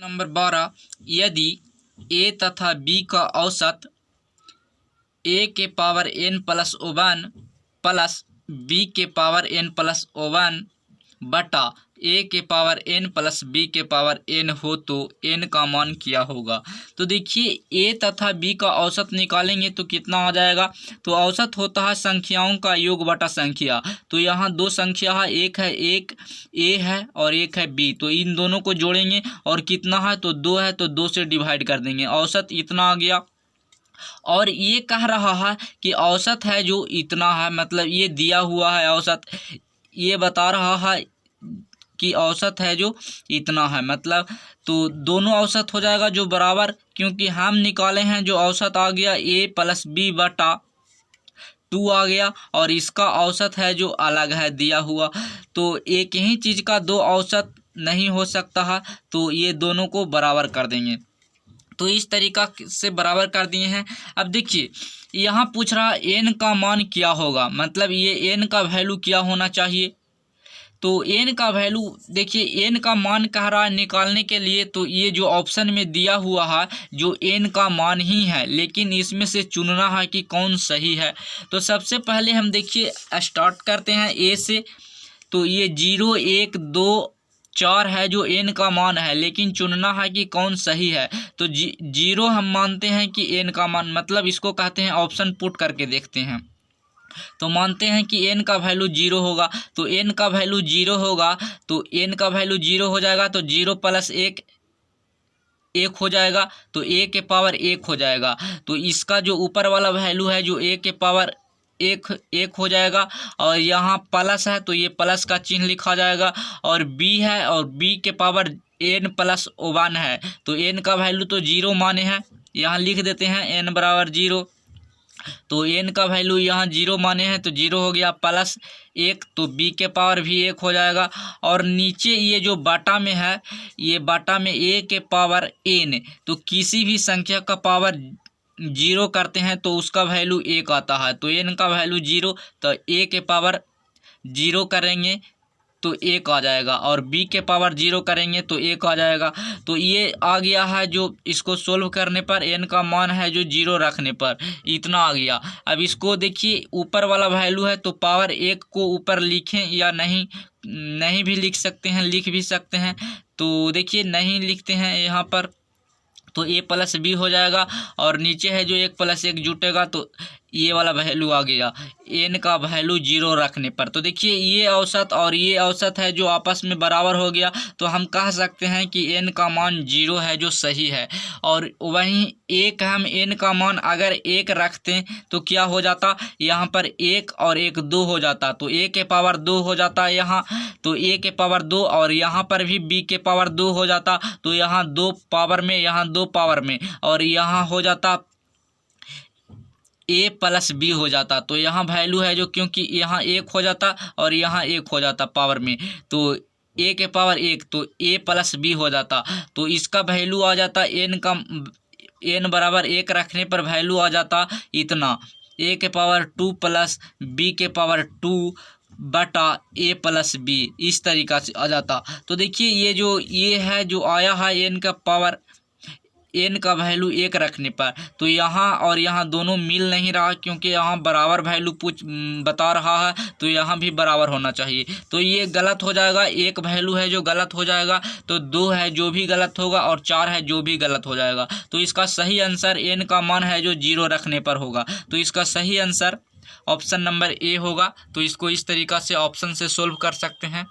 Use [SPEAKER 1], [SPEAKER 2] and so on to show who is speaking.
[SPEAKER 1] Number 12, यदि a तथा b का औसत a के power n plus 1 plus b के पावर n प्लस 1 बटा a के पावर n प्लस b के पावर n हो तो n का मान क्या होगा। तो देखिए a तथा b का औसत निकालेंगे तो कितना आ जाएगा। तो औसत होता है संख्याओं का योग बटा संख्या। तो यहाँ दो संख्या है, एक है एक a है और एक है b। तो इन दोनों को जोड़ेंगे और कितना है तो 2 है, तो 2 से डिवाइड कर देंगे, औसत इतना आ गया। और ये कह रहा है कि औसत है जो इतना है, मतलब ये दिया हुआ है औसत, ये बता रहा है कि औसत है जो इतना है, मतलब तो दोनों औसत हो जाएगा जो बराबर, क्योंकि हम निकाले हैं जो औसत आ गया a प्लस बी बटा 2 आ गया, और इसका औसत है जो अलग है दिया हुआ। तो एक ही चीज़ का दो औसत नहीं हो सकता है, तो ये दोनों को बराबर कर देंगे। तो इस तरीका से बराबर कर दिए हैं। अब देखिए यहाँ पूछ रहा है n का मान क्या होगा, मतलब ये n का वैल्यू क्या होना चाहिए। तो n का वैल्यू देखिए n का मान कह रहा है निकालने के लिए, तो ये जो ऑप्शन में दिया हुआ है जो n का मान ही है, लेकिन इसमें से चुनना है कि कौन सही है। तो सबसे पहले हम देखिए स्टार्ट करते हैं a से। तो ये 0 1 2 4 है जो n का मान है, लेकिन चुनना है कि कौन सही है। तो 0 हम मानते हैं कि n का मान, मतलब इसको कहते हैं ऑप्शन पुट करके देखते हैं। तो मानते हैं कि n का वैल्यू 0 होगा, तो n का वैल्यू 0 होगा, तो n का वैल्यू 0 हो जाएगा, तो 0 प्लस 1 1 हो जाएगा, तो a के पावर 1 हो जाएगा। तो इसका जो ऊपर वाला वैल्यू है जो a के पावर 1 हो जाएगा, और यहाँ प्लस है तो ये प्लस का चिन्ह लिखा जाएगा, और b है और b के पावर n प्लस 1 है, तो n का वैल्यू तो 0 माने हैं, यहाँ लिख देते हैं n बराबर 0। तो n का वैल्यू यहाँ 0 माने हैं, तो 0 हो गया प्लस 1, तो b के पावर भी 1 हो जाएगा। और नीचे ये जो बाटा में है, ये बाटा में a के पावर n, तो किसी भी संख्या का पावर 0 करते हैं तो उसका वैल्यू 1 आता है। तो n का वैल्यू 0, तो a के पावर 0 करेंगे तो 1 आ जाएगा, और b के पावर 0 करेंगे तो 1 आ जाएगा। तो ये आ गया है जो इसको सोल्व करने पर n का मान है जो 0 रखने पर इतना आ गया। अब इसको देखिए ऊपर वाला वैल्यू है, तो पावर 1 को ऊपर लिखें या नहीं भी लिख सकते हैं, लिख भी सकते हैं। तो देखिए नहीं लिखते हैं यहाँ पर, तो a प्लस बी हो जाएगा, और नीचे है जो 1 प्लस 1 जुटेगा तो ये वाला वैल्यू आ गया n का वैल्यू 0 रखने पर। तो देखिए ये औसत और ये औसत है जो आपस में बराबर हो गया, तो हम कह सकते हैं कि n का मान 0 है जो सही है। और वहीं एक हम n का मान अगर 1 रखते तो क्या हो जाता, यहाँ पर 1 और 1 2 हो जाता, तो a के पावर 2 हो जाता यहाँ, तो a के पावर 2, और यहाँ पर भी b के पावर 2 हो जाता, तो यहाँ 2 पावर में, यहाँ 2 पावर में, और यहाँ हो जाता a प्लस बी हो जाता। तो यहाँ वैल्यू है जो, क्योंकि यहाँ 1 हो जाता और यहाँ 1 हो जाता पावर में, तो a के पावर 1, तो a प्लस बी हो जाता। तो इसका वैल्यू आ जाता n का, n बराबर 1 रखने पर वैल्यू आ जाता इतना, a के पावर 2 प्लस b के पावर 2 बटा a प्लस बी, इस तरीका से आ जाता। तो देखिए ये है जो आया है n का पावर, n का वैल्यू 1 रखने पर, तो यहाँ और यहाँ दोनों मिल नहीं रहा, क्योंकि यहाँ बराबर वैल्यू बता रहा है, तो यहाँ भी बराबर होना चाहिए। तो ये गलत हो जाएगा, एक वैल्यू है जो गलत हो जाएगा, तो 2 है जो भी गलत होगा, और 4 है जो भी गलत हो जाएगा। तो इसका सही आंसर n का मान है जो 0 रखने पर होगा। तो इसका सही आंसर ऑप्शन नंबर ए होगा। तो इसको इस तरीका से ऑप्शन से सोल्व कर सकते हैं।